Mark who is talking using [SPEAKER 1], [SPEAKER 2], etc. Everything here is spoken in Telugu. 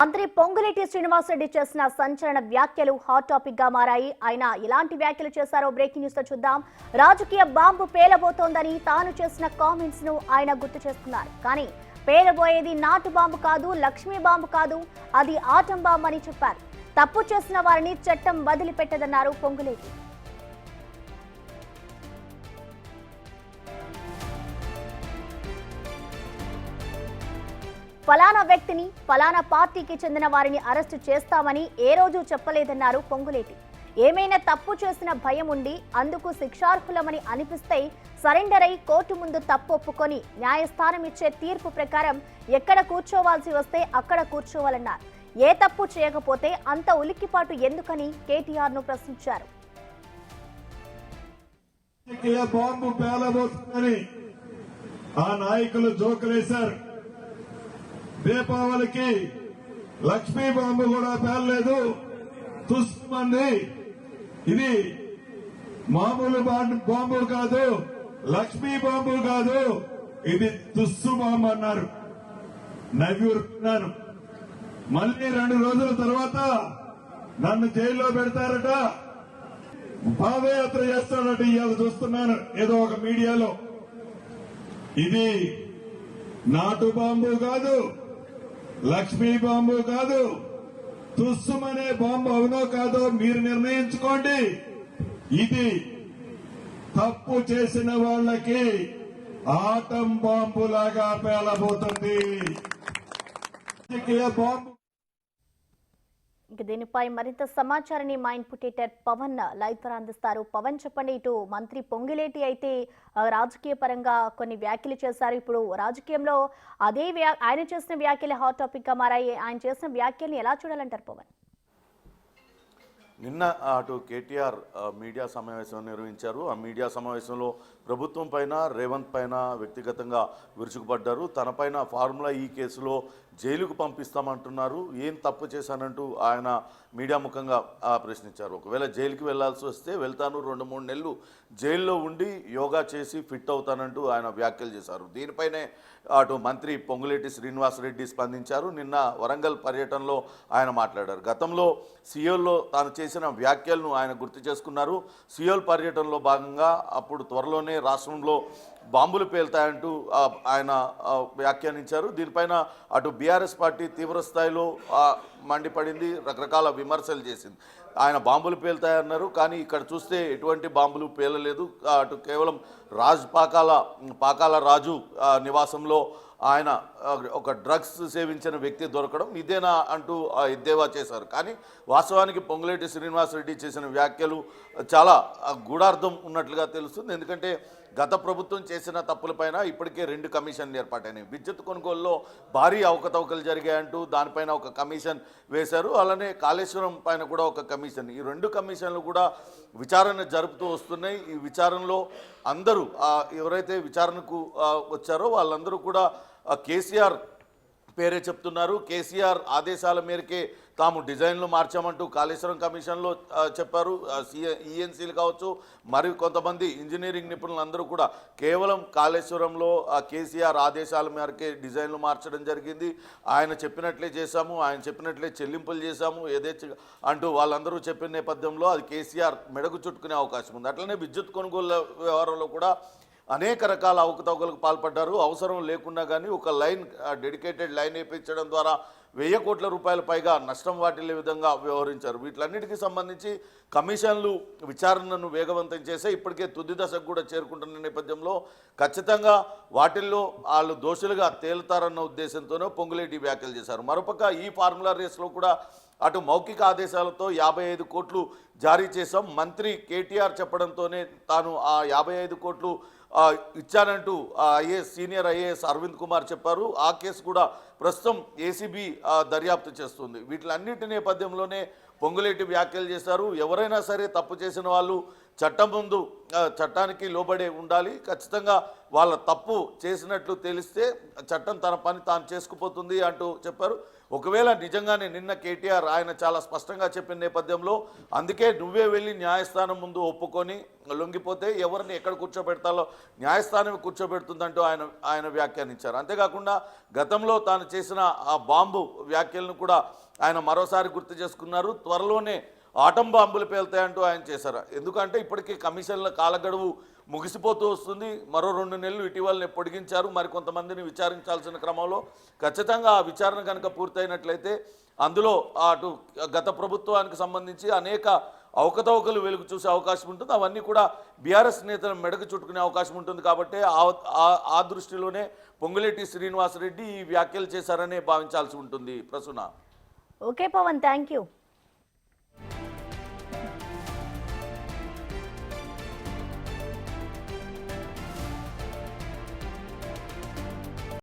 [SPEAKER 1] మంత్రి పొంగులేటి శ్రీనివాసరెడ్డి చేసిన సంచలన వ్యాఖ్యలు హాట్ టాపిక్ గా మారాయి. ఆయన ఎలాంటి వ్యాఖ్యలు చేశారో బ్రేకింగ్ న్యూస్ తో చూద్దాం. రాజకీయ బాంబు పేలబోతోందని తాను చేసిన కామెంట్స్ ను ఆయన గుర్తు చేస్తున్నారు. కానీ పేలబోయేది నాటు బాంబు కాదు, లక్ష్మీ బాంబు కాదు, అది ఆటం బాంబు అని చెప్పారు. తప్పు చేసిన వారిని చట్టం వదిలిపెట్టదన్నారు పొంగులేటి. ఫలానా వ్యక్తిని, ఫలానా పార్టీకి చెందిన వారిని అరెస్టు చేస్తామని ఏ రోజు చెప్పలేదన్నారు పొంగులేటి. ఏమైనా తప్పు చేసిన భయం ఉండి అందుకు శిక్షార్హులమని అనిపిస్తే సరెండర్ అయి కోర్టు ముందు తప్పు ఒప్పుకొని న్యాయస్థానం ఇచ్చే తీర్పు ప్రకారం ఎక్కడ కూర్చోవాల్సి వస్తే అక్కడ కూర్చోవాలన్నారు. ఏ తప్పు చేయకపోతే అంత ఉలిక్కిపాటు ఎందుకని కేటీఆర్ ను ప్రశ్నించారు.
[SPEAKER 2] ఆ నాయకులు జోకులేశారు. దీపావళికి లక్ష్మీ బాంబు కూడా పేలలేదు, తుస్మంది. ఇది మామూలు బాంబు కాదు, లక్ష్మీ బాంబు కాదు, ఇది తుస్సు బాంబు అన్నారు. నవ్వుతున్నాను. మళ్ళీ 2 రోజుల తర్వాత నన్ను జైల్లో పెడతారట, పాదయాత్ర చేస్తాడట. ఇవాళ చూస్తున్నాను ఏదో ఒక మీడియాలో. ఇది నాటు బాంబు కాదు, లక్ష్మీ బాంబు కాదు, తుస్సుమనే బాంబు అవునో కాదో మీరు నిర్ణయించుకోండి. ఇది తప్పు చేసిన వాళ్ళకి ఆటం బాంబు లాగా పేలబోతుంది. బాంబు.
[SPEAKER 1] దీనిపై మరింత సమాచారాన్ని మా ఇన్పుట్ ఎడిటర్ పవన్ లైవ్ ద్వారా అందిస్తారు. పవన్, చెప్పండి. ఇటు మంత్రి పొంగులేటి అయితే రాజకీయ పరంగా కొన్ని వ్యాఖ్యలు చేశారు. ఇప్పుడు రాజకీయంలో అదే ఆయన చేసిన వ్యాఖ్యలు హాట్ టాపిక్ గా మారాయి. ఆయన చేసిన వ్యాఖ్యల్ని ఎలా చూడాలంటారు పవన్?
[SPEAKER 3] నిన్న అటు కేటీఆర్ మీడియా సమావేశం నిర్వహించారు. ఆ మీడియా సమావేశంలో ప్రభుత్వం పైన, రేవంత్ పైన వ్యక్తిగతంగా విరుచుకుపడ్డారు. తనపైన ఫార్ములా ఈ కేసులో జైలుకు పంపిస్తామంటున్నారు. ఏం తప్పు చేశానంటూ ఆయన మీడియా ముఖంగా ప్రశ్నించారు. ఒకవేళ జైలుకి వెళ్లాల్సి వస్తే వెళ్తాను, 2-3 నెలలు జైల్లో ఉండి యోగా చేసి ఫిట్ అవుతానంటూ ఆయన వ్యాఖ్యలు చేశారు. దీనిపైనే అటు మంత్రి పొంగులేటి శ్రీనివాసరెడ్డి స్పందించారు. నిన్న వరంగల్ పర్యటనలో ఆయన మాట్లాడారు. గతంలో సియోల్లో తాను చేసిన వ్యాఖ్యలను ఆయన గుర్తు చేసుకున్నారు. సియోల్ పర్యటనలో భాగంగా అప్పుడు త్వరలోనే రాష్ట్రంలో బాంబులు పేలుతాయంటూ ఆయన వ్యాఖ్యానించారు. దీనిపైన అటు బీఆర్ఎస్ పార్టీ తీవ్రస్థాయిలో మండిపడింది, రకరకాల విమర్శలు చేసింది. ఆయన బాంబులు పేలుతాయన్నారు, కానీ ఇక్కడ చూస్తే ఎటువంటి బాంబులు పేలలేదు. అటు కేవలం పాకాల రాజు నివాసంలో ఆయన ఒక డ్రగ్స్ సేవించిన వ్యక్తి దొరకడం ఇదేనా అంటూ ఎద్దేవా చేశారు. కానీ వాస్తవానికి పొంగులేటి శ్రీనివాసరెడ్డి చేసిన వ్యాఖ్యలు చాలా గూఢార్థం ఉన్నట్లుగా తెలుస్తుంది. ఎందుకంటే గత ప్రభుత్వం చేసిన తప్పులపైన ఇప్పటికే 2 కమిషన్లు ఏర్పాటైనాయి. విద్యుత్ కొనుగోలులో భారీ అవకతవకలు జరిగాయంటూ దానిపైన ఒక కమిషన్ వేశారు. అలానే కాళేశ్వరం పైన కూడా ఒక కమిషన్. ఈ 2 కమిషన్లు కూడా విచారణ జరుపుతూ వస్తున్నాయి. ఈ విచారణలో అందరూ ఎవరైతే విచారణకు వచ్చారో వాళ్ళందరూ కూడా కేసీఆర్ పేరే చెప్తున్నారు. కేసీఆర్ ఆదేశాల మేరకే తాము డిజైన్లు మార్చామంటూ కాళేశ్వరం కమిషన్లో చెప్పారు. ఈఎన్సీలు కావచ్చు, మరి కొంతమంది ఇంజనీరింగ్ నిపుణులందరూ కూడా కేవలం కాళేశ్వరంలో కేసీఆర్ ఆదేశాల మేరకే డిజైన్లు మార్చడం జరిగింది. ఆయన చెప్పినట్లే చేశాము, ఆయన చెప్పినట్లే చెల్లింపులు చేశాము ఏదైతే అంటూ వాళ్ళందరూ చెప్పిన నేపథ్యంలో అది కేసీఆర్ మెడకు చుట్టుకునే అవకాశం ఉంది. అట్లనే విద్యుత్ కొనుగోలు వ్యవహారంలో కూడా అనేక రకాల అవకతవకలకు పాల్పడ్డారు. అవసరం లేకుండా కానీ ఒక డెడికేటెడ్ లైన్ వేయించడం ద్వారా 1000 కోట్ల రూపాయల పైగా నష్టం వాటిల్లే విధంగా వ్యవహరించారు. వీటిలన్నిటికీ సంబంధించి కమిషన్లు విచారణను వేగవంతం చేసే ఇప్పటికే తుది దశకు కూడా చేరుకుంటున్న నేపథ్యంలో ఖచ్చితంగా వాటిల్లో వాళ్ళు దోషులుగా తేలుతారన్న ఉద్దేశంతోనే పొంగులేటి వ్యాఖ్యలు చేశారు. మరోపక్క ఈ ఫార్ములా రేస్లో కూడా అటు మౌఖిక ఆదేశాలతో 55 కోట్లు జారీ చేశాం. మంత్రి కేటీఆర్ చెప్పడంతోనే తాను ఆ 55 కోట్లు ఇచ్చానంటూ సీనియర్ ఐఏఎస్ అరవింద్ కుమార్ చెప్పారు. ఆ కేసు కూడా ప్రస్తుతం ఏసీబీ దర్యాప్తు చేస్తుంది. వీటిలన్నిటి నేపథ్యంలోనే పొంగులేటి వ్యాఖ్యలు చేశారు. ఎవరైనా సరే తప్పు చేసిన వాళ్ళు చట్టం ముందు చట్టానికి లోబడే ఉండాలి. ఖచ్చితంగా వాళ్ళ తప్పు చేసినట్లు తెలిస్తే చట్టం తన పని తాను చేసుకుపోతుంది అంటూ చెప్పారు. ఒకవేళ నిజంగానే నిన్న కేటీఆర్ ఆయన చాలా స్పష్టంగా చెప్పిన నేపథ్యంలో అందుకే నువ్వే వెళ్ళి న్యాయస్థానం ముందు ఒప్పుకొని లొంగిపోతే ఎవరిని ఎక్కడ కూర్చోబెడతాలో న్యాయస్థానం కూర్చోబెడుతుందంటూ ఆయన వ్యాఖ్యానించారు. అంతేకాకుండా గతంలో తాను చేసిన ఆ బాంబు వ్యాఖ్యలను కూడా ఆయన మరోసారి గుర్తు చేసుకున్నారు. త్వరలోనే ఆటం బాంబులు పేలుతాయంటూ ఆయన చేశారు. ఎందుకంటే ఇప్పటికీ కమిషన్ల కాలగడువు ముగిసిపోతూ వస్తుంది. మరో 2 నెలలు ఇటీవలనే పొడిగించారు. మరికొంతమందిని విచారించాల్సిన క్రమంలో ఖచ్చితంగా ఆ విచారణ కనుక పూర్తయినట్లయితే అందులో అటు గత ప్రభుత్వానికి సంబంధించి అనేక అవకతవకలు వెలుగు చూసే అవకాశం ఉంటుంది. అవన్నీ కూడా బీఆర్ఎస్ నేతల మెడకు చుట్టుకునే అవకాశం ఉంటుంది. కాబట్టి ఆ దృష్టిలోనే పొంగులేటి శ్రీనివాసరెడ్డి ఈ వ్యాఖ్యలు చేశారనే భావించాల్సి ఉంటుంది. Prasuna.
[SPEAKER 1] Okay Pawan, thank you.